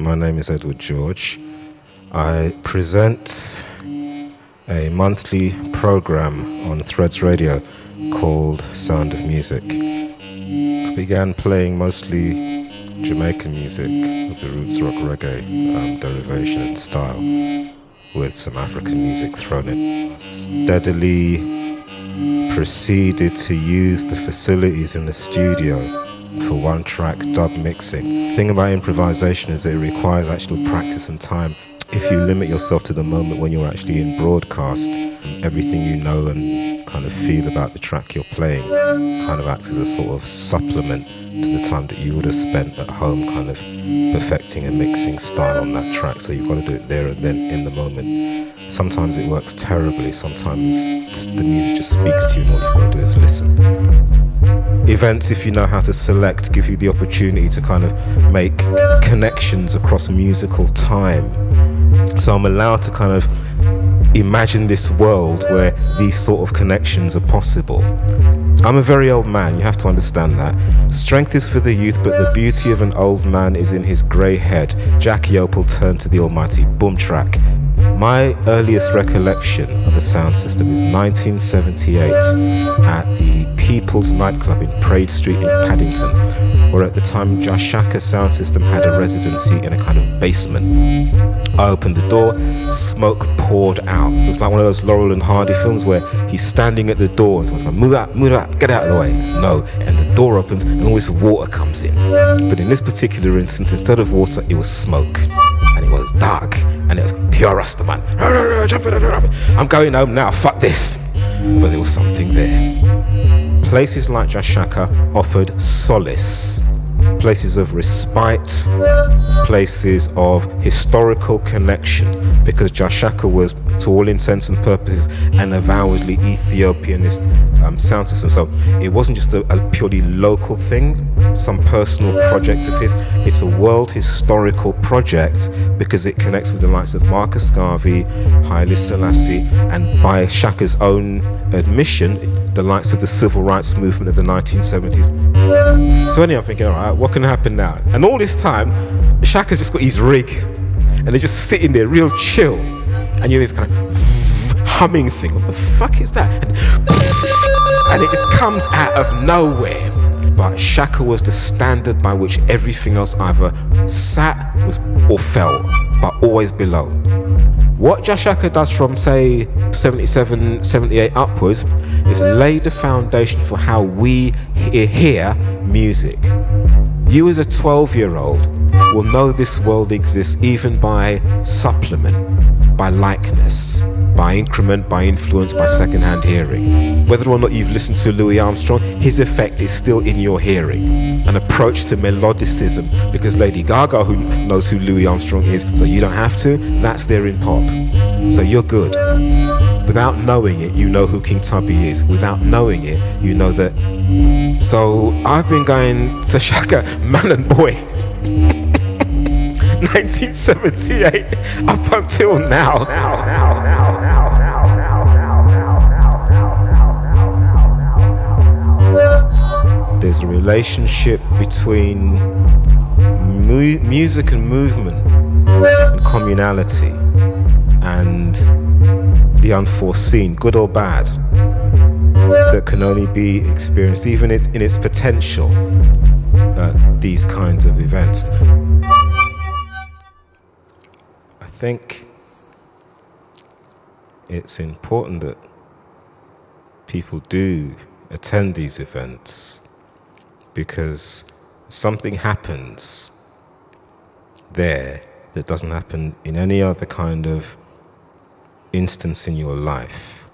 My name is Edward George. I present a monthly program on Threads Radio called Sound of Music. I began playing mostly Jamaican music of the roots rock reggae derivation and style, with some African music thrown in. I steadily proceeded to use the facilities in the studio for one-track dub mixing. The thing about improvisation is that it requires actual practice and time. If you limit yourself to the moment when you're actually in broadcast, everything you know and kind of feel about the track you're playing kind of acts as a sort of supplement to the time that you would have spent at home kind of perfecting a mixing style on that track. So you've got to do it there and then in the moment. Sometimes it works terribly, sometimes the music just speaks to you and all you've got to do is listen. Events, if you know how to select, give you the opportunity to kind of make connections across musical time. So I'm allowed to kind of imagine this world where these sort of connections are possible. I'm a very old man, you have to understand that. Strength is for the youth, but the beauty of an old man is in his grey head. Jackie Opal turned to the almighty boom track. My earliest recollection of a Soundsystem is 1978 at the People's Nightclub in Parade Street in Paddington, where at the time Jashaka Soundsystem had a residency in a kind of basement. I opened the door, smoke poured out. It was like one of those Laurel and Hardy films where he's standing at the door and someone's going, move out, get out of the way. No, and the door opens and all this water comes in. But in this particular instance, instead of water, it was smoke. And it was dark, and it was pure Rastaman. I'm going home now, fuck this. But there was something there. Places like Jashaka offered solace, places of respite, places of historical connection, because Jashaka was, to all intents and purposes, an avowedly Ethiopianist sound system. So it wasn't just a purely local thing, some personal project of his. It's a world historical project because it connects with the likes of Marcus Garvey, Haile Selassie, and by Shaka's own admission, the likes of the civil rights movement of the 1970s. So anyway, I'm thinking, all right, what can happen now? And all this time, Shaka's just got his rig, and they're just sitting there, real chill. And you hear this kind of humming thing. What the fuck is that? And it just comes out of nowhere. But Shaka was the standard by which everything else either sat or fell, but always below. What Jashaka does from, say, 77, 78 upwards is lay the foundation for how we hear music. You as a 12-year-old will know this world exists even by supplement, by likeness, by increment, by influence, by second-hand hearing. Whether or not you've listened to Louis Armstrong, his effect is still in your hearing. An approach to melodicism, because Lady Gaga who knows who Louis Armstrong is, so you don't have to, that's there in pop. So you're good. Without knowing it, you know who King Tubby is. Without knowing it, you know that. So I've been going to Shaka, man and boy, 1978 up until now. There's a relationship between music and movement and communality and the unforeseen, good or bad, that can only be experienced even in its potential at these kinds of events. I think it's important that people do attend these events because something happens there that doesn't happen in any other kind of instance in your life.